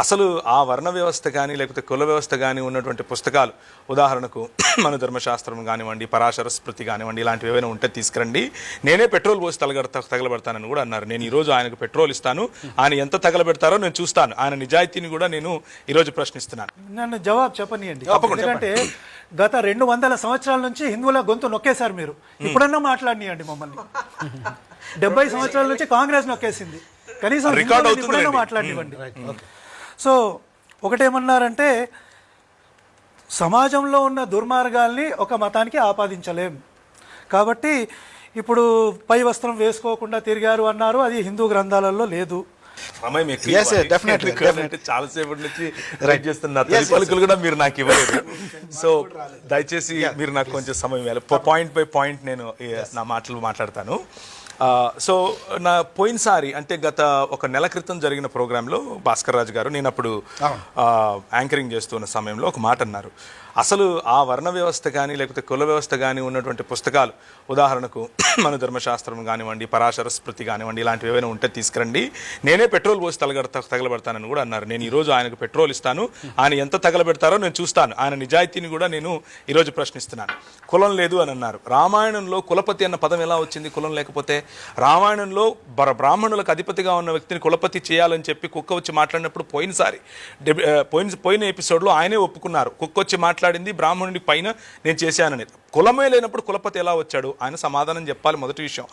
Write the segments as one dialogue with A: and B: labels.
A: అసలు ఆ వర్ణ వ్యవస్థ కానీ లేకపోతే కుల వ్యవస్థ కానీ ఉన్నటువంటి పుస్తకాలు, ఉదాహరణకు మన ధర్మశాస్త్రం కానివ్వండి, పరాశర స్మృతి కానివ్వండి, ఇలాంటివి ఏమైనా ఉంటే తీసుకురండి, నేనే పెట్రోల్ పోసి తగలబెడతానని కూడా అన్నారు. నేను ఈరోజు ఆయనకు పెట్రోల్ ఇస్తాను, ఆయన ఎంత తగలబెడతారో నేను చూస్తాను, ఆయన నిజాయితీని కూడా నేను ఈరోజు ప్రశ్నిస్తున్నాను.
B: నన్ను జవాబు చెప్పనియండి. ఎందుకంటే గత 200 సంవత్సరాల నుంచి హిందువుల గొంతు నొక్కేశారు మీరు. ఇప్పుడన్నా మాట్లాడినియండి మమ్మల్ని. 70 సంవత్సరాల నుంచి కాంగ్రెస్ నొక్కేసింది, కనీసం ఇప్పుడన్నా మాట్లాడినివ్వండి. సో ఒకటేమన్నారంటే, సమాజంలో ఉన్న దుర్మార్గాల్ని ఒక మతానికి ఆపాదించలేం కాబట్టి ఇప్పుడు పై వస్త్రం వేసుకోకుండా తిరిగారు అన్నారు, అది హిందూ గ్రంథాలలో లేదు.
A: చాలాసేపటి నుంచి రైట్ చేస్తున్న పలుకులు కూడా మీరు నాకు ఇవ్వలేదు. సో దయచేసి మీరు నాకు కొంచెం సమయం ఇవ్వాలి. పాయింట్ బై పాయింట్ నేను నా మాటలు మాట్లాడతాను. సో నా పోయినసారి అంటే గత ఒక నెల క్రితం జరిగిన ప్రోగ్రాంలో భాస్కర్ రాజు గారు, నేను అప్పుడు యాంకరింగ్ చేస్తున్న సమయంలో ఒక మాట అన్నారు. అసలు ఆ వర్ణ వ్యవస్థ కానీ లేకపోతే కుల వ్యవస్థ కానీ ఉన్నటువంటి పుస్తకాలు, ఉదాహరణకు మన ధర్మశాస్త్రం కానివ్వండి, పరాశర స్మృతి కానివ్వండి, ఇలాంటివి ఏమైనా ఉంటే తీసుకురండి, నేనే పెట్రోల్ పోసి తగలబెడతానని కూడా అన్నారు. నేను ఈరోజు ఆయనకు పెట్రోల్ ఇస్తాను, ఆయన ఎంత తగలబెడతారో నేను చూస్తాను, ఆయన నిజాయితీని కూడా నేను ఈరోజు ప్రశ్నిస్తున్నాను. కులం లేదు అని అన్నారు. రామాయణంలో కులపతి అన్న పదం ఎలా వచ్చింది? కులం లేకపోతే. రామాయణంలో బ్రాహ్మణులకు అధిపతిగా ఉన్న వ్యక్తిని కులపతి చేయాలని చెప్పి కుక్క వచ్చి మాట్లాడినప్పుడు పోయిన ఎపిసోడ్లో ఆయనే ఒప్పుకున్నారు. కుక్క వచ్చి మాట్లాడింది బ్రాహ్మణుడి పైన నేను చేశానని. కులమే లేనప్పుడు కులపతి ఎలా వచ్చాడు? ఆయన సమాధానం చెప్పాలి, మొదటి విషయం.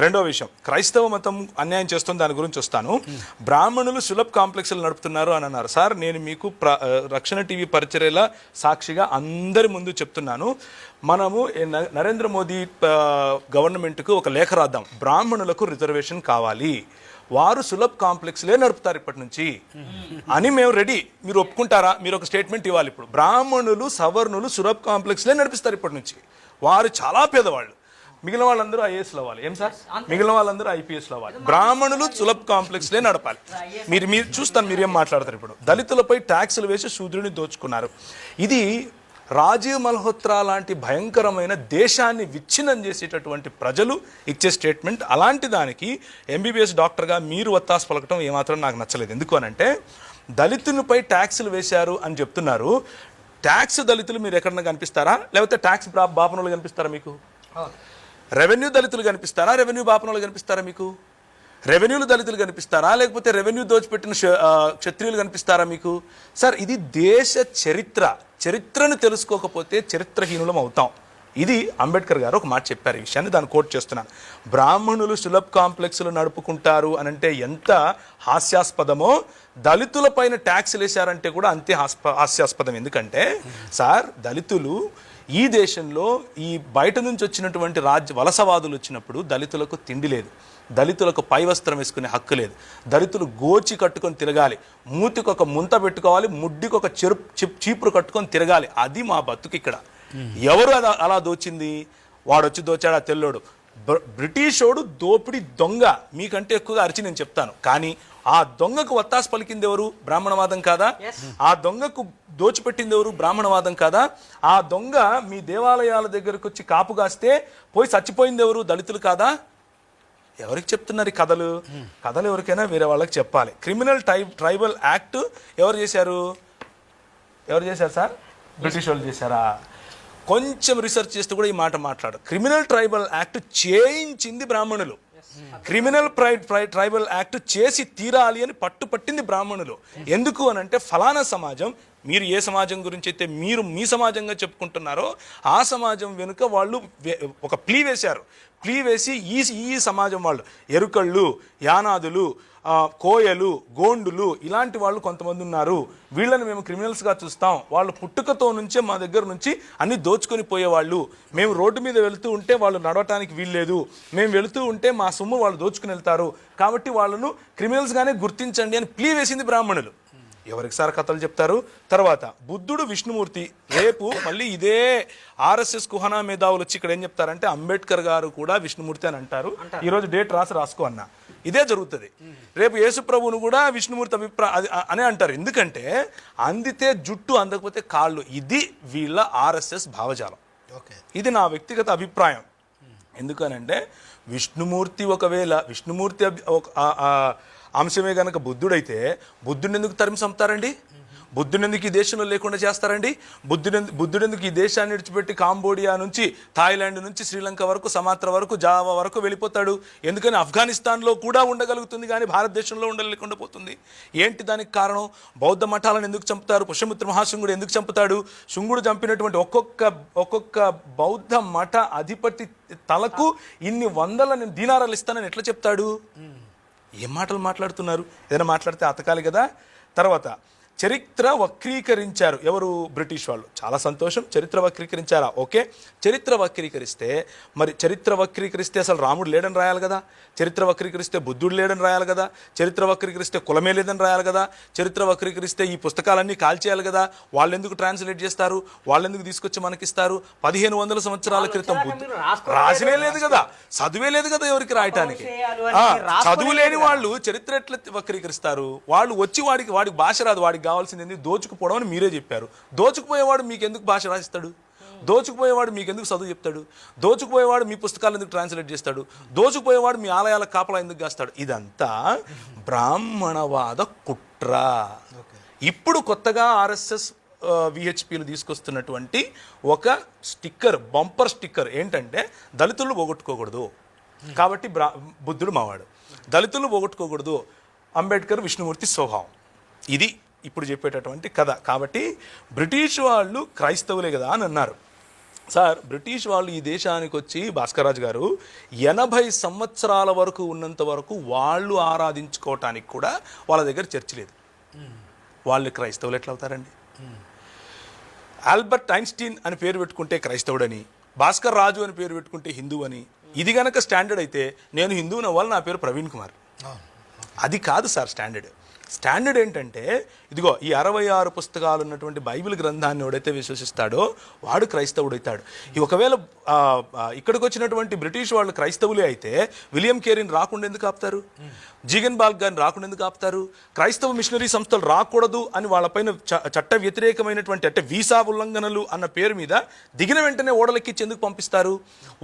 A: రెండో విషయం, క్రైస్తవ మతం అన్యాయం చేస్తుంది, దాని గురించి వస్తాను. బ్రాహ్మణులు సులభ్ కాంప్లెక్స్లు నడుపుతున్నారు అని అన్నారు. సార్, నేను మీకు రక్షణ టీవీ పరిచర్యల సాక్షిగా అందరి ముందు చెప్తున్నాను, మనము నరేంద్ర మోదీ గవర్నమెంట్కు ఒక లేఖ రాద్దాం, బ్రాహ్మణులకు రిజర్వేషన్ కావాలి, వారు సులభ్ కాంప్లెక్స్లే నడుపుతారు ఇప్పటి నుంచి అని మేము రెడీ. మీరు ఒప్పుకుంటారా? మీరు ఒక స్టేట్మెంట్ ఇవ్వాలి. ఇప్పుడు బ్రాహ్మణులు సవర్ణులు సులభ్ కాంప్లెక్స్లే నడిపిస్తారు ఇప్పటి నుంచి. వారు చాలా పేదవాళ్ళు. మిగిలిన వాళ్ళందరూ ఐఏఎస్లు అవ్వాలి. ఏం సార్? మిగిలిన వాళ్ళందరూ ఐపీఎస్లు అవ్వాలి. బ్రాహ్మణులు సులభ్ కాంప్లెక్స్లే నడపాలి. మీరు చూస్తాను మీరేం మాట్లాడతారు. ఇప్పుడు దళితులపై ట్యాక్సులు వేసి శూద్రుని దోచుకున్నారు. ఇది రాజీవ్ మల్హోత్రా లాంటి భయంకరమైన దేశాన్ని విచ్ఛిన్నం చేసేటటువంటి ప్రజలు ఇచ్చే స్టేట్మెంట్. అలాంటి దానికి ఎంబీబీఎస్ డాక్టర్గా మీరు వత్తాసు పలకటం ఏమాత్రం నాకు నచ్చలేదు. ఎందుకు అనంటే, దళితులపై ట్యాక్సులు వేశారు అని చెప్తున్నారు. ట్యాక్స్ దళితులు మీరు ఎక్కడన్నా కనిపిస్తారా? లేకపోతే ట్యాక్స్ బాపనులు కనిపిస్తారా మీకు? రెవెన్యూ దళితులు కనిపిస్తారా? రెవెన్యూ బాపనులు కనిపిస్తారా మీకు? రెవెన్యూలు దళితులు కనిపిస్తారా? లేకపోతే రెవెన్యూ దోచిపెట్టిన క్షత్రియులు కనిపిస్తారా మీకు? సార్, ఇది దేశ చరిత్రను తెలుసుకోకపోతే చరిత్రహీనులం అవుతాం. ఇది అంబేద్కర్ గారు ఒక మాట చెప్పారు. ఈ విషయాన్ని దాన్ని కోట్ చేస్తున్నాను. బ్రాహ్మణులు సులభ్ కాంప్లెక్స్లు నడుపుకుంటారు అనంటే ఎంత హాస్యాస్పదమో, దళితుల పైన ట్యాక్స్లు వేశారంటే కూడా అంతే హాస్యాస్పదం. ఎందుకంటే సార్, దళితులు ఈ దేశంలో ఈ బయట నుంచి వచ్చినటువంటి వలసవాదులు వచ్చినప్పుడు దళితులకు తిండి లేదు, దళితులకు పై వస్త్రం వేసుకునే హక్కు లేదు, దళితులు గోచి కట్టుకొని తిరగాలి, మూతికి ఒక ముంత పెట్టుకోవాలి, ముడ్డికి ఒక చీపురు కట్టుకొని తిరగాలి. అది మా బతుకు ఇక్కడ. ఎవరు అలా దోచింది? వాడు వచ్చి దోచాడు, ఆ తెల్లోడు బ్రిటిషోడు దోపిడి దొంగ. మీకంటే ఎక్కువగా అరిచి నేను చెప్తాను. కానీ ఆ దొంగకు వత్తాసు పలికింది ఎవరు? బ్రాహ్మణవాదం కాదా? ఆ దొంగకు దోచిపెట్టింది ఎవరు? బ్రాహ్మణవాదం కాదా? ఆ దొంగ మీ దేవాలయాల దగ్గరకు వచ్చి కాపు కాస్తే పోయి చచ్చిపోయింది ఎవరు? దళితులు కాదా? ఎవరికి చెప్తున్నారు ఈ కథలు? కథలు ఎవరికైనా వేరే వాళ్ళకి చెప్పాలి. క్రిమినల్ ట్రైబల్ యాక్ట్ ఎవరు చేశారు సార్? బ్రిటిష్ వాళ్ళు చేశారా? కొంచెం రీసెర్చ్ చేస్తూ కూడా ఈ మాట మాట్లాడు. క్రిమినల్ ట్రైబల్ యాక్ట్ చేయించింది బ్రాహ్మణులు. క్రిమినల్ ట్రైబల్ యాక్ట్ చేసి తీరాలి అని పట్టింది బ్రాహ్మణులు. ఎందుకు అనంటే, ఫలానా సమాజం, మీరు ఏ సమాజం గురించి అయితే మీరు మీ సమాజంగా చెప్పుకుంటున్నారో ఆ సమాజం వెనుక వాళ్ళు ఒక ప్లీ వేశారు. ప్లీ వేసి ఈ సమాజం వాళ్ళు, ఎరుకళ్ళు, యానాదులు, కోయలు, గోండులు, ఇలాంటి వాళ్ళు కొంతమంది ఉన్నారు, వీళ్ళని మేము క్రిమినల్స్గా చూస్తాం, వాళ్ళు పుట్టుకతో నుంచే మా దగ్గర నుంచి అన్ని దోచుకొని పోయేవాళ్ళు, మేము రోడ్డు మీద వెళుతూ ఉంటే వాళ్ళు నడవటానికి వీల్లేదు, మేము వెళుతూ ఉంటే మా సొమ్ము వాళ్ళు దోచుకుని వెళ్తారు, కాబట్టి వాళ్ళను క్రిమినల్స్గానే గుర్తించండి అని ప్లీ వేసింది బ్రాహ్మణులు. ఎవరికి సార్ కథలు చెప్తారు? తర్వాత బుద్ధుడు విష్ణుమూర్తి. రేపు మళ్ళీ ఇదే ఆర్ఎస్ఎస్ కుహనా మేధావులు వచ్చి ఇక్కడ ఏం చెప్తారంటే, అంబేద్కర్ గారు కూడా విష్ణుమూర్తి అని అంటారు. ఈరోజు డేట్ రాసుకో అన్న, ఇదే జరుగుతుంది. రేపు యేసుప్రభువును కూడా విష్ణుమూర్తి అనే అంటారు. ఎందుకంటే అందితే జుట్టు, అందకపోతే కాళ్ళు. ఇది వీళ్ళ ఆర్ఎస్ఎస్ భావజాలం. ఇది నా వ్యక్తిగత అభిప్రాయం. ఎందుకనంటే విష్ణుమూర్తి ఒకవేళ విష్ణుమూర్తి అంశమే గనక బుద్ధుడైతే బుద్ధుడిని ఎందుకు తరిమి చంపుతారండి? బుద్ధుడెందుకు ఈ దేశంలో లేకుండా చేస్తారండి? బుద్ధుడెందుకు ఈ దేశాన్ని విడిచిపెట్టి కాంబోడియా నుంచి, థాయిలాండ్ నుంచి, శ్రీలంక వరకు, సమాత్ర వరకు, జావా వరకు వెళ్ళిపోతాడు? ఎందుకని ఆఫ్ఘనిస్తాన్లో కూడా ఉండగలుగుతుంది కానీ భారతదేశంలో ఉండలేకుండా పోతుంది. ఏంటి దానికి కారణం? బౌద్ధ మఠాలను ఎందుకు చంపుతారు? పుష్యమిత్ర మహాశుంగుడు ఎందుకు చంపుతాడు? శుంగుడు చంపినటువంటి ఒక్కొక్క బౌద్ధ మఠ అధిపతి తలకు ఇన్ని వందల దీనారాలు ఇస్తానని ఎట్లా చెప్తాడు? ఏం మాటలు మాట్లాడుతున్నారు? ఏదైనా మాట్లాడితే అతకాలి కదా. తర్వాత చరిత్ర వక్రీకరించారు ఎవరు? బ్రిటిష్ వాళ్ళు. చాలా సంతోషం, చరిత్ర వక్రీకరించారా? ఓకే, చరిత్ర వక్రీకరిస్తే అసలు రాముడు లేడని రాయాలి కదా, చరిత్ర వక్రీకరిస్తే బుద్ధుడు లేడని రాయాలి కదా, చరిత్ర వక్రీకరిస్తే కులమే లేదని రాయాలి కదా, చరిత్ర వక్రీకరిస్తే ఈ పుస్తకాలన్నీ కాల్చేయాలి కదా. వాళ్ళు ఎందుకు ట్రాన్స్లేట్ చేస్తారు? వాళ్ళు ఎందుకు తీసుకొచ్చి మనకిస్తారు? 1500 సంవత్సరాల క్రితం రాసినే లేదు కదా, చదువే లేదు కదా ఎవరికి రాయటానికి. చదువు లేని వాళ్ళు చరిత్ర ఎట్లా వక్రీకరిస్తారు? వాళ్ళు వచ్చి వాడికి భాష రాదు, వాడికి కావాల్సింది దోచుకుపోవడం అని మీరే చెప్పారు. దోచుకుపోయేవాడు మీకు ఎందుకు భాష రాసిస్తాడు? దోచుకుపోయేవాడు మీకు ఎందుకు చదువు చెప్తాడు? దోచుకుపోయేవాడు మీ పుస్తకాలు ఎందుకు ట్రాన్స్లేట్ చేస్తాడు? దోచుకుపోయేవాడు మీ ఆలయాల కాపలా ఎందుకు కాస్తాడు? ఇదంతా బ్రాహ్మణవాద కుట్ర. ఇప్పుడు కొత్తగా ఆర్ఎస్ఎస్ విహెచ్పిలు తీసుకొస్తున్నటువంటి ఒక స్టిక్కర్, బంపర్ స్టిక్కర్ ఏంటంటే దళితులు పోగొట్టుకోకూడదు కాబట్టి బుద్ధుడు మావాడు, దళితులు పోగొట్టుకోకూడదు అంబేద్కర్ విష్ణుమూర్తి స్వభావం. ఇది ఇప్పుడు చెప్పేటటువంటి కథ. కాబట్టి బ్రిటిష్ వాళ్ళు క్రైస్తవులే కదా అని అన్నారు. సార్, బ్రిటిష్ వాళ్ళు ఈ దేశానికి వచ్చి భాస్కర్ రాజు గారు 80 సంవత్సరాల వరకు ఉన్నంత వరకు వాళ్ళు ఆరాధించుకోవటానికి కూడా వాళ్ళ దగ్గర చర్చ్ లేదు. వాళ్ళు క్రైస్తవులు ఎట్లా అవుతారండి? ఆల్బర్ట్ ఐన్స్టీన్ అని పేరు పెట్టుకుంటే క్రైస్తవుడని, భాస్కర్ రాజు అని పేరు పెట్టుకుంటే హిందువు అని. ఇది గనక స్టాండర్డ్ అయితే నేను హిందువుని అవ్వాలి, నా పేరు ప్రవీణ్ కుమార్. అది కాదు సార్ స్టాండర్డ్. స్టాండర్డ్ ఏంటంటే ఇదిగో ఈ 66 పుస్తకాలు ఉన్నటువంటి బైబిల్ గ్రంథాన్ని ఎవడైతే విశ్వసిస్తాడో వాడు క్రైస్తవుడు అవుతాడు. ఒకవేళ ఇక్కడికి వచ్చినటువంటి బ్రిటిష్ వాళ్ళు క్రైస్తవులే అయితే విలియం కేరీని రాకుండా ఎందుకు ఆపుతారు? జీగన్ బాల్ గారిని రాకుండా ఎందుకు ఆపుతారు? క్రైస్తవ మిషనరీ సంస్థలు రాకూడదు అని వాళ్ళపైన చట్ట వ్యతిరేకమైనటువంటి అంటే వీసా ఉల్లంఘనలు అన్న పేరు మీద దిగిన వెంటనే ఓడలెక్కించి ఎందుకు పంపిస్తారు?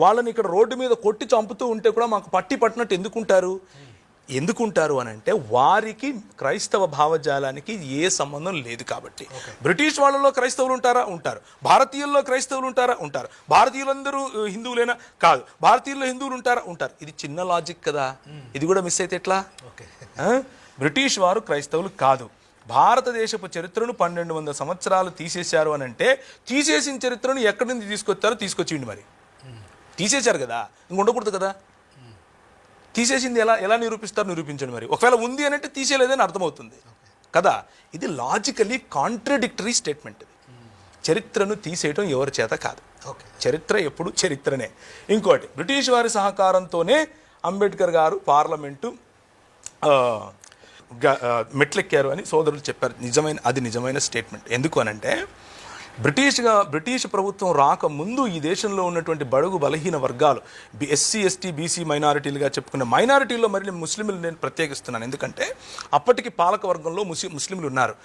A: వాళ్ళని ఇక్కడ రోడ్డు మీద కొట్టి చంపుతూ ఉంటే కూడా మాకు పట్టినట్టు ఎందుకుంటారు అని అంటే వారికి క్రైస్తవ భావజాలానికి ఏ సంబంధం లేదు కాబట్టి. బ్రిటిష్ వాళ్ళలో క్రైస్తవులు ఉంటారా? ఉంటారు. భారతీయుల్లో క్రైస్తవులు ఉంటారా? ఉంటారు. భారతీయులందరూ హిందువులేనా? కాదు. భారతీయుల్లో హిందువులు ఉంటారా? ఉంటారు. ఇది చిన్న లాజిక్ కదా, ఇది కూడా మిస్ అయితే ఎట్లా? బ్రిటిష్ వారు క్రైస్తవులు కాదు. భారతదేశపు చరిత్రను 1200 సంవత్సరాలు తీసేశారు అని అంటే తీసేసిన చరిత్రను ఎక్కడి నుంచి తీసుకొచ్చిండి మరి తీసేశారు కదా, ఇంక ఉండకూడదు కదా. తీసేసింది ఎలా నిరూపించండి మరి. ఒకవేళ ఉంది అని అంటే తీసేయలేదని అర్థమవుతుంది కదా. ఇది లాజికలీ కాంట్రడిక్టరీ స్టేట్మెంట్. చరిత్రను తీసేయటం ఎవరి చేత కాదు. చరిత్ర ఎప్పుడు చరిత్రనే. ఇంకోటి, బ్రిటిష్ వారి సహకారంతోనే అంబేద్కర్ గారు పార్లమెంటు మెట్లెక్కారు అని సోదరులు చెప్పారు. నిజమైన స్టేట్మెంట్. ఎందుకు అనంటే బ్రిటిష్ ప్రభుత్వం రాకముందు ఈ దేశంలో ఉన్నటువంటి బడుగు బలహీన వర్గాలు, ఎస్సీ ఎస్టీ బీసీ మైనారిటీలుగా చెప్పుకున్న మైనారిటీల్లో మరి ముస్లింలు నేను ప్రత్యేకిస్తున్నాను. ఎందుకంటే అప్పటికి పాలక వర్గంలో ముస్లింలు ఉన్నారు.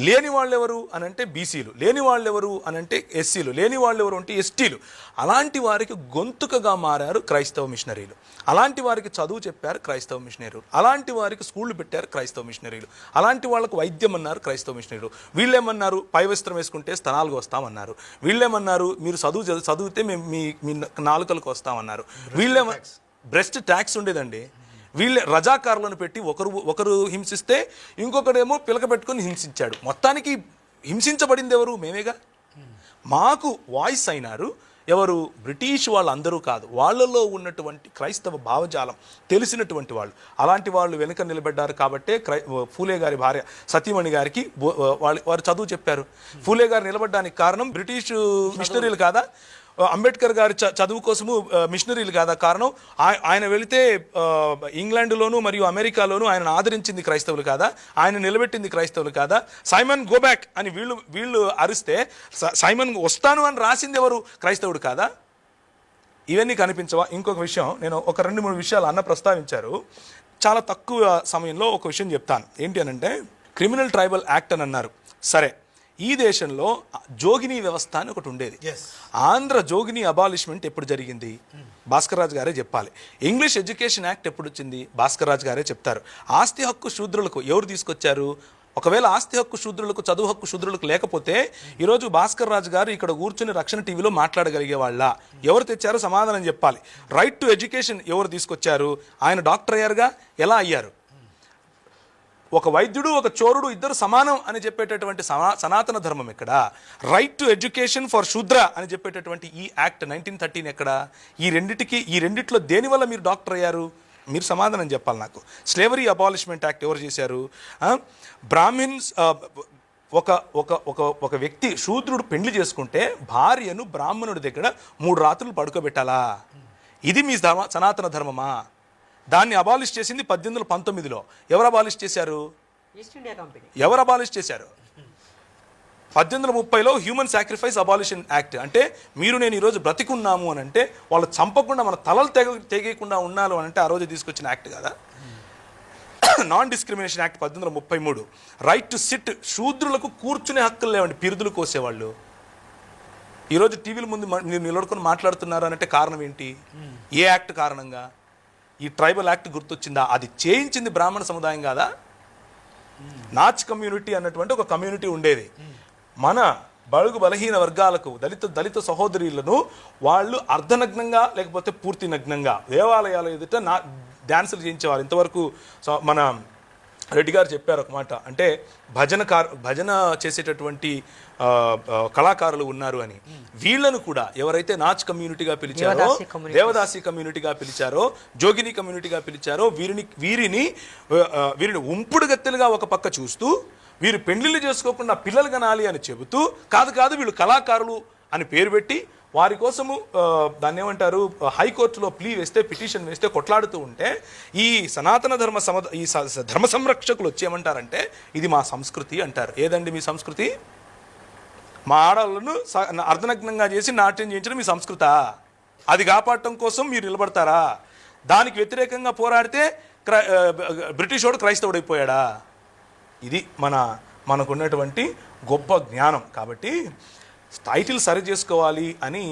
A: లేని వాళ్ళు ఎవరు అనంటే బీసీలు, లేని వాళ్ళు ఎవరు అనంటే ఎస్సీలు, లేని వాళ్ళు ఎవరు అంటే ఎస్టీలు. అలాంటి వారికి గొంతుకగా మారారు క్రైస్తవ మిషనరీలు. అలాంటి వారికి చదువు చెప్పారు క్రైస్తవ మిషనరీలు. అలాంటి వారికి స్కూళ్ళు పెట్టారు క్రైస్తవ మిషనరీలు. అలాంటి వాళ్ళకు వైద్యం అన్నారు క్రైస్తవ మిషనరీలు. వీళ్ళేమన్నారు? పై వస్త్రం వేసుకుంటే స్తనాలు వస్తామన్నారు. వీళ్ళేమన్నారు? మీరు చదివితే మేము మీ నాలుకలకు వస్తామన్నారు. బ్రెస్ట్ ట్యాక్స్ ఉండేదండి. వీళ్ళే రజాకారులను పెట్టి ఒకరు హింసిస్తే ఇంకొకడేమో పిలక పెట్టుకుని హింసించాడు. మొత్తానికి హింసించబడింది ఎవరు? మేమేగా. మాకు వాయిస్ అయినారు ఎవరు? బ్రిటిష్ వాళ్ళు అందరూ కాదు, వాళ్ళలో ఉన్నటువంటి క్రైస్తవ భావజాలం తెలిసినటువంటి వాళ్ళు. అలాంటి వాళ్ళు వెనుక నిలబడ్డారు కాబట్టే ఫూలే గారి భార్య సతీమణి గారికి వారు చదువు చెప్పారు. ఫూలే గారు నిలబడ్డానికి కారణం బ్రిటిష్ మిషనరీలు కాదా? అంబేద్కర్ గారి చదువు కోసము మిషనరీలు కాదా కారణం? ఆయన వెళితే ఇంగ్లాండ్లోను మరియు అమెరికాలోను ఆయన ఆదరించింది క్రైస్తవులు కాదా? ఆయన నిలబెట్టింది క్రైస్తవులు కాదా? సైమన్ గో బ్యాక్ అని వీళ్ళు అరిస్తే సైమన్ వస్తాను అని రాసింది ఎవరు? క్రైస్తవుడు కాదా? ఇవన్నీ కనిపించవా? ఇంకొక విషయం, నేను ఒక 2-3 విషయాలు అన్న ప్రస్తావించారు. చాలా తక్కువ సమయంలో ఒక విషయం చెప్తాను. ఏంటి అనంటే క్రిమినల్ ట్రైబల్ యాక్ట్ అని అన్నారు. సరే, ఈ దేశంలో జోగిని వ్యవస్థ అని ఒకటి ఉండేది. ఆంధ్ర జోగిని అబాలిష్మెంట్ ఎప్పుడు జరిగింది? భాస్కర్ రాజు గారే చెప్పాలి. ఇంగ్లీష్ ఎడ్యుకేషన్ యాక్ట్ ఎప్పుడు వచ్చింది? భాస్కర్ రాజు గారే చెప్తారు. ఆస్తి హక్కు శూద్రులకు ఎవరు తీసుకొచ్చారు? ఒకవేళ ఆస్తి హక్కు శూద్రులకు, చదువు హక్కు శూద్రులకు లేకపోతే ఈరోజు భాస్కర్ రాజు గారు ఇక్కడ కూర్చుని రక్షణ టీవీలో మాట్లాడగలిగే వాళ్ళ? ఎవరు తెచ్చారో సమాధానం చెప్పాలి. రైట్ టు ఎడ్యుకేషన్ ఎవరు తీసుకొచ్చారు? ఆయన డాక్టర్ అయ్యారుగా, ఎలా అయ్యారు? ఒక వైద్యుడు, ఒక చోరుడు ఇద్దరు సమానం అని చెప్పేటటువంటి సనాతన ధర్మం ఎక్కడ? రైట్ టు ఎడ్యుకేషన్ ఫర్ శూద్ర అని చెప్పేటటువంటి ఈ యాక్ట్ 1913 ఎక్కడ? ఈ రెండిట్లో దేనివల్ల మీరు డాక్టర్ అయ్యారు? మీరు సమాధానం చెప్పాలి నాకు. స్లేవరీ అబాలిష్మెంట్ యాక్ట్ ఎవరు చేశారు? బ్రాహ్మిన్స్ ఒక ఒక ఒక ఒక వ్యక్తి శూద్రుడు పెళ్లి చేసుకుంటే భార్యను బ్రాహ్మణుడి దగ్గర 3 రాత్రులు పడుకోబెట్టాలా? ఇది మీ సనాతన ధర్మమా? దాన్ని అబాలిష్ చేసింది 1819లో. ఎవరు అబాలిష్ చేశారు?
C: East India company.
A: ఎవరు అబాలిష్ చేశారు? 1830లో హ్యూమన్ సాక్రిఫైస్ అబాలిషన్ యాక్ట్. అంటే మీరు నేను ఈరోజు బ్రతికున్నాము అని అంటే వాళ్ళు చంపకుండా మన తలలు తెగకుండా ఉన్నాను అని అంటే ఆ రోజు తీసుకొచ్చిన యాక్ట్ కదా. Non discrimination act 1833. Right to sit, శూద్రులకు కూర్చునే హక్కులు లేవండి, పిరుదులు కోసేవాళ్ళు. ఈరోజు టీవీల ముందు మీరు నిలబడుకొని మాట్లాడుతున్నారు అంటే కారణం ఏంటి? ఏ యాక్ట్ కారణంగా? ఈ ట్రైబల్ యాక్ట్ గుర్తొచ్చిందా? అది చేయించింది బ్రాహ్మణ సముదాయం కాదా? నాచ్ కమ్యూనిటీ అన్నటువంటి ఒక కమ్యూనిటీ ఉండేది. మన బడుగు బలహీన వర్గాలకు, దళిత సహోదరులను వాళ్ళు అర్ధనగ్నంగా లేకపోతే పూర్తి నగ్నంగా దేవాలయాల ఎదుట డ్యాన్సులు చేయించేవారు. ఇంతవరకు మన రెడ్డి గారు చెప్పారు ఒక మాట, అంటే భజన చేసేటటువంటి కళాకారులు ఉన్నారు అని. వీళ్ళను కూడా ఎవరైతే నాచ్ కమ్యూనిటీగా పిలిచారో, దేవదాసి కమ్యూనిటీగా పిలిచారో, జోగిని కమ్యూనిటీగా పిలిచారో వీరిని ఉంపుడు గత్తెలుగా ఒక పక్క చూస్తూ, వీరు పెళ్లిళ్ళు చేసుకోకుండా పిల్లలు కనాలి అని చెబుతూ, కాదు వీళ్ళు కళాకారులు అని పేరు పెట్టి వారి కోసము దాన్ని ఏమంటారు, హైకోర్టులో పిటిషన్ వేస్తే కొట్లాడుతూ ఉంటే ఈ సనాతన ధర్మ సంరక్షకులు వచ్చి ఏమంటారంటే ఇది మా సంస్కృతి అంటారు. ఏదండి మీ సంస్కృతి? మా ఆడవాళ్ళను అర్ధనగ్నంగా చేసి నాట్యం చేయించడం మీ సంస్కృత? అది కాపాడటం కోసం మీరు నిలబడతారా? దానికి వ్యతిరేకంగా పోరాడితే బ్రిటిష్ వాడు క్రైస్తవుడైపోయాడా? ఇది మనకున్నటువంటి గొప్ప జ్ఞానం. కాబట్టి టైటిల్ సరి చేసుకోవాలి అని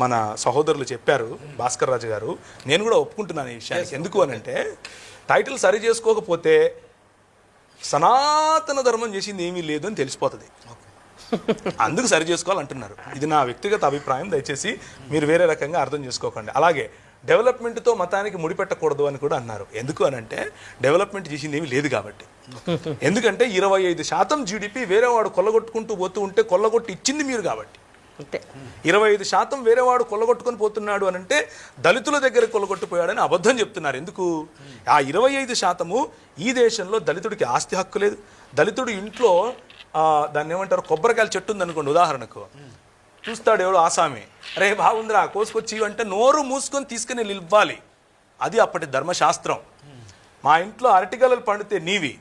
A: మన సహోదరులు చెప్పారు, భాస్కర్ రాజు గారు. నేను కూడా ఒప్పుకుంటున్నాను ఈ విషయానికి. ఎందుకు అని అంటే టైటిల్ సరి చేసుకోకపోతే సనాతన ధర్మం చేసింది ఏమీ లేదు అని తెలిసిపోతుంది. అందుకు సరి చేసుకోవాలంటున్నారు. ఇది నా వ్యక్తిగత అభిప్రాయం, దయచేసి మీరు వేరే రకంగా అర్థం చేసుకోకండి. అలాగే డెవలప్మెంట్తో మతానికి ముడిపెట్టకూడదు అని కూడా అన్నారు. ఎందుకు అని అంటే డెవలప్మెంట్ చేసింది ఏమీ లేదు కాబట్టి. ఎందుకంటే 25% జీడిపి వేరేవాడు కొల్లగొట్టుకుంటూ పోతూ ఉంటే కొల్లగొట్టి ఇచ్చింది మీరు కాబట్టి. 25% వేరేవాడు కొల్లగొట్టుకొని పోతున్నాడు అని అంటే దళితుల దగ్గర కొల్లగొట్టిపోయాడని అబద్ధం చెప్తున్నారు. ఎందుకు? ఆ 25% ఈ దేశంలో దళితుడికి ఆస్తి హక్కు లేదు. దళితుడు ఇంట్లో దాన్ని ఏమంటారు, కొబ్బరికాయల చెట్టు ఉందనుకోండి ఉదాహరణకు, చూస్తాడు ఎవడు ఆసామి, అరే బాగుందిరా కోసుకొచ్చి అంటే నోరు మూసుకొని తీసుకుని ఇవ్వాలి. అది అప్పటి ధర్మశాస్త్రం. మా ఇంట్లో అరటిగలలు పండితే నీవి,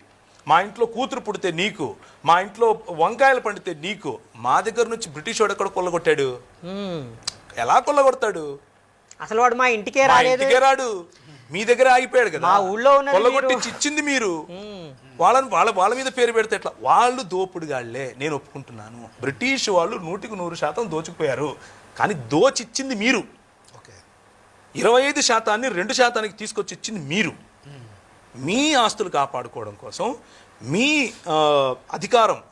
A: మా ఇంట్లో కూతురు పుడితే నీకు, మా ఇంట్లో వంకాయలు పండితే నీకు. మా దగ్గర నుంచి బ్రిటిష్ వాడు ఎక్కడ కొల్లగొట్టాడు? ఎలా కొల్లగొడతాడు?
C: అసలు వాడు మా ఇంటికే
A: రాడు, మీ దగ్గర ఆగిపోయాడు కదా. కొల్లగొట్టించి ఇచ్చింది మీరు. వాళ్ళ మీద పేరు పెడితే ఎట్లా? వాళ్ళు దోపుడుగాళ్లే, నేను ఒప్పుకుంటున్నాను. బ్రిటిష్ వాళ్ళు 100% దోచుకుపోయారు, కానీ దోచిచ్చింది మీరు. 25% 2% తీసుకొచ్చి ఇచ్చింది మీరు. మీ ఆస్తులు కాపాడుకోవడం కోసం, మీ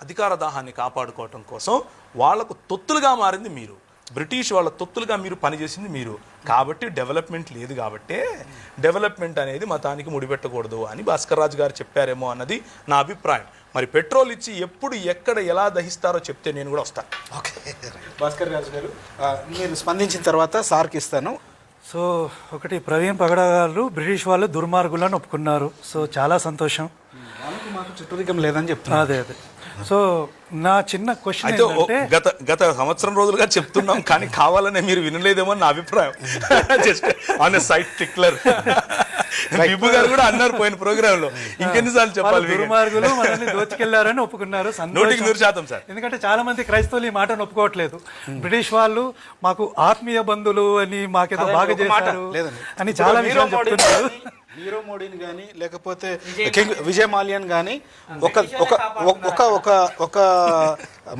A: అధికార దాహాన్ని కాపాడుకోవడం కోసం వాళ్లకు తొత్తులుగా మారింది మీరు. బ్రిటిష్ వాళ్ళ తొత్తులుగా మీరు పనిచేసింది మీరు. కాబట్టి డెవలప్మెంట్ లేదు. కాబట్టి డెవలప్మెంట్ అనేది మతానికి ముడిపెట్టకూడదు అని భాస్కర్ రాజు గారు చెప్పారేమో అన్నది నా అభిప్రాయం. మరి పెట్రోల్ ఇచ్చి ఎప్పుడు ఎక్కడ ఎలా దహిస్తారో చెప్తే నేను కూడా వస్తాను.
D: ఓకే, భాస్కర్ రాజు గారు మీరు స్పందించిన తర్వాత సార్కి ఇస్తాను.
B: సో ఒకటి, ప్రవీణ్ పగడా గారు బ్రిటిష్ వాళ్ళు దుర్మార్గులను ఒప్పుకున్నారు. సో చాలా సంతోషం.
D: వాళ్ళకు మాకు చుట్టరికం లేదని చెప్తున్నా.
B: అదే సో నా చిన్న క్వశ్చన్
A: అయితే గత సంవత్సరం రోజులుగా చెప్తున్నాం, కానీ కావాలనే మీరు వినలేదేమో నా అభిప్రాయం. జస్ట్ ఆన్ సైట్ టిక్లర్ విభు గారు కూడా అన్నారు పోయిన ప్రోగ్రామ్ లో. ఇంకెన్నిసార్లు చెప్పాలి?
B: దుర్మార్గులు మనల్ని దోచుకెళ్లారని ఒప్పుకున్నారు.
A: 100% సార్.
B: ఎందుకంటే చాలా మంది క్రైస్తవులు ఈ మాటను ఒప్పుకోవట్లేదు. బ్రిటిష్ వాళ్ళు మాకు ఆత్మీయ బంధువులు అని, మాకేదో బాగా చేశారు అని చాలా విషయాలు చెప్తున్నారు.
D: నీరవ్ మోడీని కానీ లేకపోతే విజయ్ మాల్యాన్ కానీ ఒక ఒక ఒక ఒక ఒక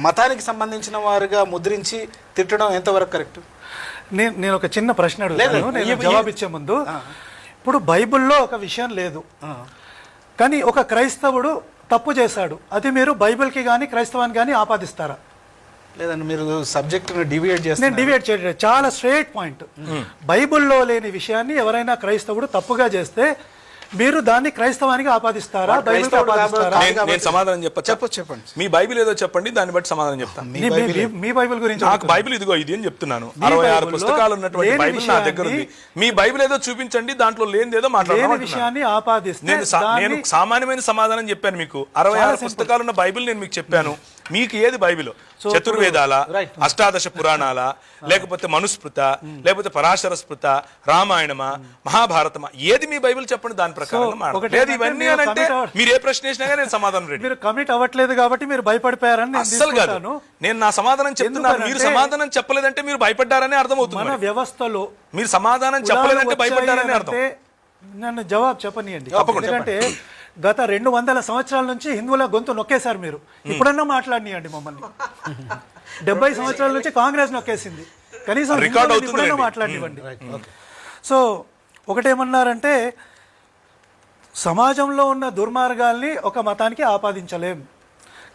D: మతానికి సంబంధించిన వారుగా ముద్రించి తిట్టడం ఎంతవరకు కరెక్ట్?
B: నేను ఒక చిన్న ప్రశ్న అడుగుతాను, నేను జవాబు ఇచ్చే ముందు. ఇప్పుడు బైబిల్లో ఒక విషయం లేదు, కానీ ఒక క్రైస్తవుడు తప్పు చేశాడు, అది మీరు బైబిల్కి కానీ క్రైస్తవానికి కానీ ఆపాదిస్తారా?
D: లేదండి, మీరు సబ్జెక్ట్ని డివియేట్ చేస్తే
B: నేను డివైడ్ చేయలేదు, చాలా స్ట్రైట్ పాయింట్. బైబిల్లో లేని విషయాన్ని ఎవరైనా క్రైస్తవుడు తప్పుగా చేస్తే మీరు దాన్ని క్రైస్తవానికి ఆపాదిస్తారా, బైబిల్కి ఆపాదిస్తారా?
A: నేను సమాధానం
D: చెప్పండి.
A: మీ బైబిల్ ఏదో చెప్పండి, దాన్ని బట్టి సమాధానం చెప్తాను.
B: మీ బైబిల్ గురించి
A: నాకు బైబిల్ ఇదిగో ఇది అని చెప్తున్నాను. 66 పుస్తకాలు ఉన్నటువంటి బైబిల్ నా దగ్గర ఉంది. మీ బైబిల్ ఏదో చూపించండి, దాంట్లో లేనిదేదో మాట్లాడాలి.
B: విషయాన్ని ఆపాదిస్తే
A: నేను సామాన్యమైన సమాధానం చెప్పాను మీకు. 66 పుస్తకాలు ఉన్న బైబిల్ నేను మీకు చెప్పాను. మీకు ఏది బైబిల్? చతుర్వేదాల, అష్టాదశ పురాణాల, లేకపోతే మనుస్మృత, లేకపోతే పరాశర స్మృత, రామాయణమా, మహాభారతమా, ఏది మీ బైబిల్ చెప్పండి, దాని ప్రకారం లేదు. ఇవన్నీ అంటే మీరు ఏ ప్రశ్న వేసినా నేను సమాధానం రెడీ.
B: మీరు కమిట్ అవ్వట్లేదు కాబట్టి మీరు భయపడిపోయారని
A: అస్సలు కాదు. నేను నా సమాధానం చెప్తున్నాను, మీరు సమాధానం చెప్పలేదంటే మీరు భయపడ్డారని అర్థం అవుతుంది.
B: మన వ్యవస్థలో
A: మీరు సమాధానం చెప్పలేదంటే భయపడ్డారని అర్థం.
B: నన్ను జవాబు చెప్పనియండి. ఎందుకంటే గత 200 సంవత్సరాల నుంచి హిందువుల గొంతు నొక్కేశారు మీరు. ఇప్పుడన్నా మాట్లాడియండి మమ్మల్ని. 70 సంవత్సరాల నుంచి కాంగ్రెస్ నొక్కేసింది, కనీసం ఇప్పుడన్నా మాట్లాడివ్వండి. సో ఒకటేమన్నారంటే సమాజంలో ఉన్న దుర్మార్గాల్ని ఒక మతానికి ఆపాదించలేం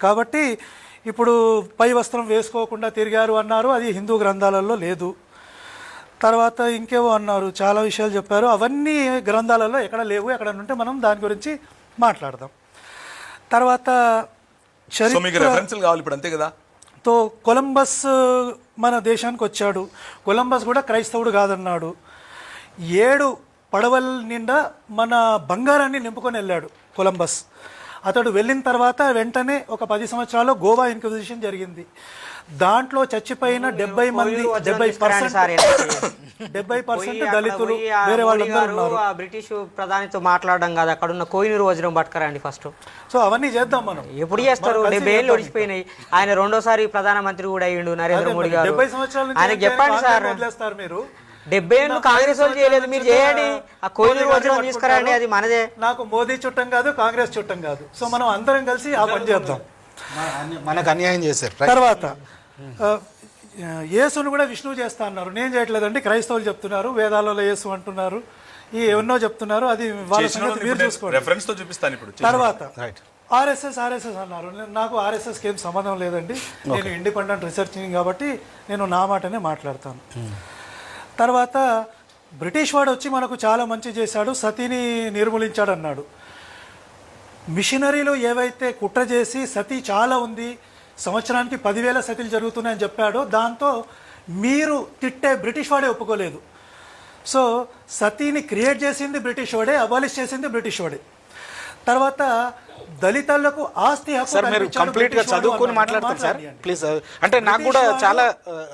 B: కాబట్టి ఇప్పుడు పై వస్త్రం వేసుకోకుండా తిరిగారు అన్నారు, అది హిందూ గ్రంథాలలో లేదు. తర్వాత ఇంకేవో అన్నారు, చాలా విషయాలు చెప్పారు, అవన్నీ గ్రంథాలలో ఎక్కడ లేవు. ఎక్కడ ఉంటే మనం దాని గురించి మాట్లాడదాం. తర్వాత తో కొలంబస్ మన దేశానికి వచ్చాడు. కొలంబస్ కూడా క్రైస్తవుడు కాదన్నాడు. 7 పడవల నిండా మన బంగారాన్ని నింపుకొని వెళ్ళాడు కొలంబస్. అతడు వెళ్ళిన తర్వాత వెంటనే ఒక 10 సంవత్సరాల్లో గోవా ఇన్క్విజిషన్ జరిగింది. దాంట్లో చచ్చిపోయిన 70 మంది 70% దళితులు, వేరే వాళ్ళందరూ ఉన్నారు.
C: బ్రిటిష్ ప్రధానితో మాట్లాడడం కాదు, అక్కడ ఉన్న కోహినూరు వజ్రం పట్టుకరండి ఫస్ట్.
B: సో అవన్నీ చేద్దాం మనం.
C: ఎప్పుడు చేస్తారు? 70 ఏళ్ళు ఒడిచిపోయినాయి. ఆయన 2వ ప్రధానమంత్రి కూడా అయ్యిండు నరేంద్ర మోడీ గారు.
B: 70 సంవత్సరాల
C: ఆయన చెప్పండి సార్,
B: వదిలేస్తారు మీరు.
C: 70 ఏళ్ళు కాంగ్రెస్ వాళ్ళు చేయలేదు, మీరు చేయండి. ఆ కోహినూరు వజ్రం తీసుకురండి, అది మనదే.
B: నాకు మోదీ చుట్టం కాదు, కాంగ్రెస్ చుట్టం కాదు. సో మనం అందరం కలిసి ఆ పని చేద్దాం.
D: మనకు అన్యాయం చేశారు.
B: తర్వాత యేసును కూడా విష్ణువు చేస్తా అన్నారు. నేను చేయట్లేదండి, క్రైస్తవులు చెప్తున్నారు, వేదాలలో యేసు అంటున్నారు, ఈ ఎన్నో చెప్తున్నారు, అది వాళ్ళ సంగతి మీరు చూసుకోండి. తర్వాత ఆర్ఎస్ఎస్ అన్నారు. నాకు ఆర్ఎస్ఎస్కి ఏం సంబంధం లేదండి, నేను ఇండిపెండెంట్ రీసెర్చింగ్ కాబట్టి నేను నా మాటనే మాట్లాడతాను. తర్వాత బ్రిటిష్ వాడు వచ్చి మనకు చాలా మంచి చేశాడు, సతీని నిర్మూలించాడు అన్నాడు. మిషనరీలు ఏవైతే కుట్ర చేసి సతీ చాలా ఉంది, సంవత్సరానికి 10,000 సతీలు జరుగుతున్నాయని చెప్పాడో దాంతో మీరు తిట్టే బ్రిటిష్ వాడే ఒప్పుకోలేదు. సో సతీని క్రియేట్ చేసింది బ్రిటిష్ వాడే, అబాలిష్ చేసింది బ్రిటిష్ వాడే. తర్వాత దళితులకు ఆస్తి హక్కు
D: మీరు కంప్లీట్ గా చదువుకొని మాట్లాడతారు సార్ ప్లీజ్. అంటే నాకు కూడా చాలా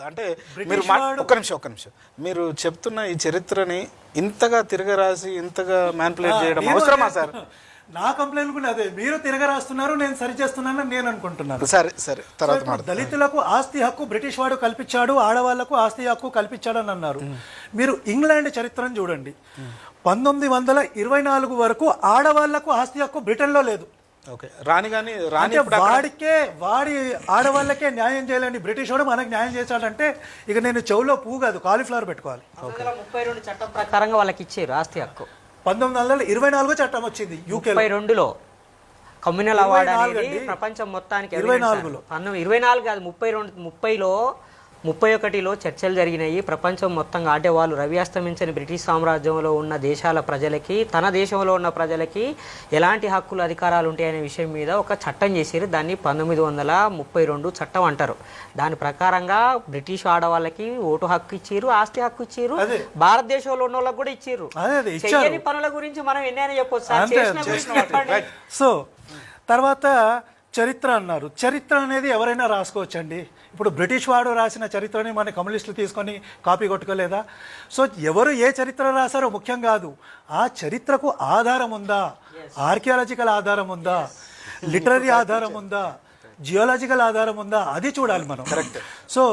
D: అంటే మీరు ఒక్క నిమిషం మీరు చెప్తున్న ఈ చరిత్రని ఇంతగా తిరగరాసి ఇంతగా మ్యానిపులేట్ చేయడం అవసరమా సార్?
B: నా కంప్లైంట్ కూడా అదే, మీరు తిరగరాస్తున్నారు, నేను సరి చేస్తున్నానని నేను అనుకుంటున్నాను.
D: సరే తర్వాత
B: దళితులకు ఆస్తి హక్కు బ్రిటిష్ వాడు కల్పించాడు, ఆడవాళ్లకు ఆస్తి హక్కు కల్పించాడని అన్నారు. మీరు ఇంగ్లాండ్ చరిత్రను చూడండి, 1924 వరకు ఆడవాళ్లకు ఆస్తి హక్కు బ్రిటన్లో లేదు. వాడి ఆడవాళ్ళకే న్యాయం చేయాలని బ్రిటిష్ వాడు మనకు న్యాయం చేశాడంటే ఇక నేను చెవులో పువ్వు కాదు కాలీఫ్లవర్ పెట్టుకోవాలి.
C: 1932 చట్టం ప్రకారంగా వాళ్ళకి ఇచ్చారు ఆస్తి హక్కు.
B: 1924 చట్టం వచ్చింది యూకే
C: 22లో కమ్యూనల్ అవార్డు అనేది ప్రపంచం మొత్తానికి 24 కాదు 30లో 31లో చర్చలు జరిగినాయి. ప్రపంచం మొత్తంగా అంటే వాళ్ళు రవి అస్తమించని బ్రిటిష్ సామ్రాజ్యంలో ఉన్న దేశాల ప్రజలకి తన దేశంలో ఉన్న ప్రజలకి ఎలాంటి హక్కులు అధికారాలు ఉంటాయనే విషయం మీద ఒక చట్టం చేశారు. దాన్ని 1932 చట్టం అంటారు. దాని ప్రకారంగా బ్రిటిష్ ఆడవాళ్ళకి ఓటు హక్కు ఇచ్చారు, ఆస్తి హక్కు ఇచ్చారు, భారతదేశంలో ఉన్న వాళ్ళకి కూడా ఇచ్చారు. చేయని పనుల గురించి మనం ఎన్నైనా చెప్పొచ్చు.
B: సో తర్వాత చరిత్ర అన్నారు. చరిత్ర అనేది ఎవరైనా రాసుకోవచ్చండి. ఇప్పుడు బ్రిటిష్ వాడు రాసిన చరిత్రని మన కమ్యూనిస్టులు తీసుకొని కాపీ కొట్టుకోలేదా? సో ఎవరు ఏ చరిత్ర రాశారో ముఖ్యం కాదు, ఆ చరిత్రకు ఆధారం ఉందా, ఆర్కియాలజికల్ ఆధారం ఉందా, లిటరరీ ఆధారం ఉందా, జియోలాజికల్ ఆధారం ఉందా, అది చూడాలి మనం. సో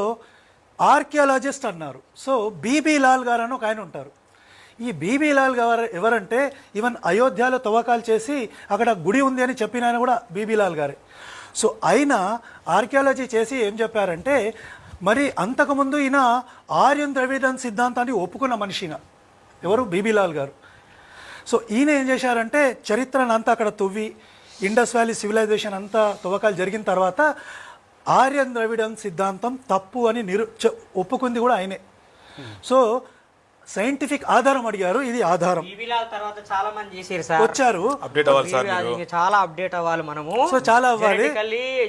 B: ఆర్కియాలజిస్ట్ అన్నారు. సో బీబీ లాల్ గారు అని ఒక ఆయన ఉంటారు. ఈ బీబీ లాల్ గారు ఎవరంటే ఈవెన్ అయోధ్యలో తవ్వకాలు చేసి అక్కడ గుడి ఉంది అని చెప్పిన ఆయన కూడా బీబీ లాల్ గారే. సో ఆయన ఆర్కియాలజీ చేసి ఏం చెప్పారంటే మరి అంతకుముందు ఈయన ఆర్యన్ ద్రవిడన్ సిద్ధాంతాన్ని ఒప్పుకున్న మనిషిన ఎవరు బీబీ లాల్ గారు. సో ఈయన ఏం చేశారంటే చరిత్రను అంతా అక్కడ తవ్వి ఇండస్ వ్యాలీ సివిలైజేషన్ అంతా తవ్వకాలు జరిగిన తర్వాత ఆర్యన్ ద్రవిడన్ సిద్ధాంతం తప్పు అని ఒప్పుకుంది కూడా ఆయనే. సో సైంటిఫిక్ ఆధారం అడిగారు, ఇది ఆధారం
C: తర్వాత చాలా మంది చేశారు సార్,
B: వచ్చారు.
A: అప్డేట్ అవ్వాలి సార్,
C: చాలా అప్డేట్ అవ్వాలి మనము.
B: సో చాలా అవ్వాలి.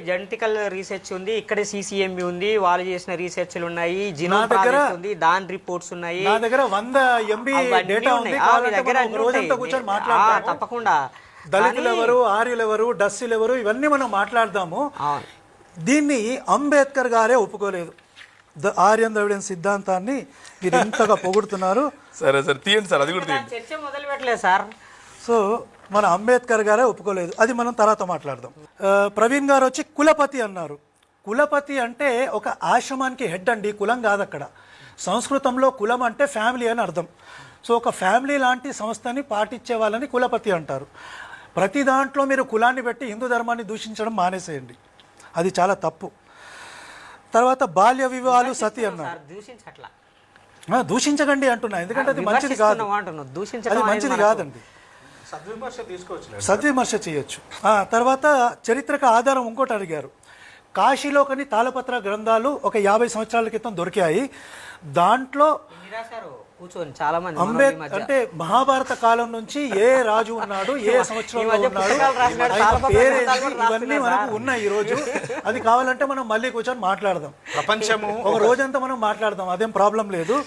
C: జెనెటికల్ రీసెర్చ్ ఉంది, ఇక్కడే సిసిఎంబి ఉంది, వాళ్ళు చేసిన రీసెర్చ్లు ఉన్నాయి, జినోమ్ ప్రాజెక్ట్ ఉంది, దాని రిపోర్ట్స్ ఉన్నాయి.
B: నా దగ్గర 100 MB డేటా ఉంది. రోజంతా కూర్చొని మాట్లాడతాము.
C: తప్పకుండా
B: దళితులు ఎవరు, ఆర్యులు ఎవరు, డస్సులు ఎవరు, ఇవన్నీ మనం మాట్లాడదాము. దీన్ని అంబేద్కర్ గారే ఒప్పుకోలేదు. ఆర్యన్ ద్రవిడన్ సిద్ధాంతాన్ని మీరు ఎంతగా పొగుడుతున్నారు.
A: సరే సార్ తీయండి సార్, అది కూడా తీయండి.
C: చర్చ మొదలు పెట్టలేదు సార్.
B: సో మన అంబేద్కర్ గారే ఒప్పుకోలేదు, అది మనం తర్వాత మాట్లాడదాం. ప్రవీణ్ గారు వచ్చి కులపతి అన్నారు. కులపతి అంటే ఒక ఆశ్రమానికి హెడ్ అండి, కులం కాదు అక్కడ. సంస్కృతంలో కులం అంటే ఫ్యామిలీ అని అర్థం. సో ఒక ఫ్యామిలీ లాంటి సంస్థని పాటించే వాళ్ళని కులపతి అంటారు. ప్రతి దాంట్లో మీరు కులాన్ని పెట్టి హిందూ ధర్మాన్ని దూషించడం మానేసేయండి, అది చాలా తప్పు. తర్వాత బాల్య వివాహాలు సతి అన్నారు. దూషించకండి అంటున్నా, ఎందుకంటే అది మంచిది కాదు, అది మంచిది కాదండి. సద్విమర్శ చేయొచ్చు. తర్వాత చరిత్రకు ఆధారం ఇంకోటి అడిగారు. కాశీలోకని తాళపత్ర గ్రంథాలు ఒక 50 సంవత్సరాల క్రితం దొరికాయి. దాంట్లో
C: చాలా మంది
B: అంటే మహాభారత కాలం నుంచి ఏ రాజు ఉన్నాడు, ఏ సంవత్సరంలో ఉన్నాడు, ఇవన్నీ మనకు ఉన్నాయి ఈ రోజు. అది కావాలంటే మనం మళ్ళీ కూర్చొని మాట్లాడదాం,
D: ప్రపంచము
B: ఒక రోజంతా మనం మాట్లాడదాం, అదేం ప్రాబ్లం లేదు.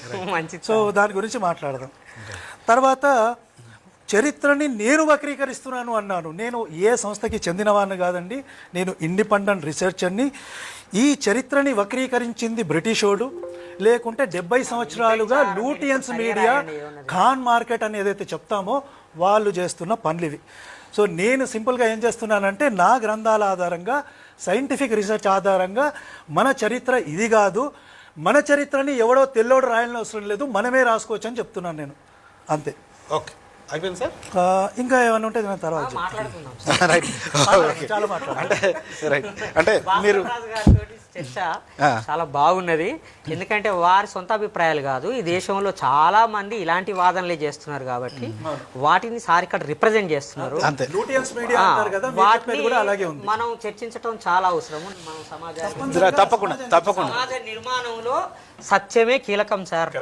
B: సో దాని గురించి మాట్లాడదాం. తర్వాత చరిత్రని నేను వక్రీకరిస్తున్నాను అన్నాను. నేను ఏ సంస్థకి చెందినవాడిని కాదండి, నేను ఇండిపెండెంట్ రీసెర్చర్ని. ఈ చరిత్రని వక్రీకరించింది బ్రిటిషోడు, లేకుంటే 70 సంవత్సరాలుగా లూటియన్స్ మీడియా, ఖాన్ మార్కెట్ అని ఏదైతే చెప్తామో వాళ్ళు చేస్తున్న పనులు. సో నేను సింపుల్గా ఏం చేస్తున్నానంటే నా గ్రంథాల ఆధారంగా, సైంటిఫిక్ రీసెర్చ్ ఆధారంగా మన చరిత్ర ఇది కాదు, మన చరిత్రని ఎవడో తెల్లోడు రాయాలని అవసరం లేదు, మనమే రాసుకోవచ్చు అని చెప్తున్నాను నేను, అంతే.
D: ఓకే, అయిపోయింది సార్.
B: ఇంకా ఏమైనా ఉంటే నేను తర్వాత
D: రైట్,
B: చాలా మాట్లాడాలి.
D: అంటే మీరు
C: చర్చ చాలా బాగున్నది, ఎందుకంటే వారి సొంత అభిప్రాయాలు కాదు, ఈ దేశంలో చాలా మంది ఇలాంటి వాదనలే చేస్తున్నారు కాబట్టి వాటిని సార్ ఇక్కడ రిప్రజెంట్ చేస్తున్నారు. వాటిని మనం చర్చించడం చాలా అవసరం. మనం సమాజ
D: తప్పకుండా
C: నిర్మాణంలో సత్యమే కీలకం సార్.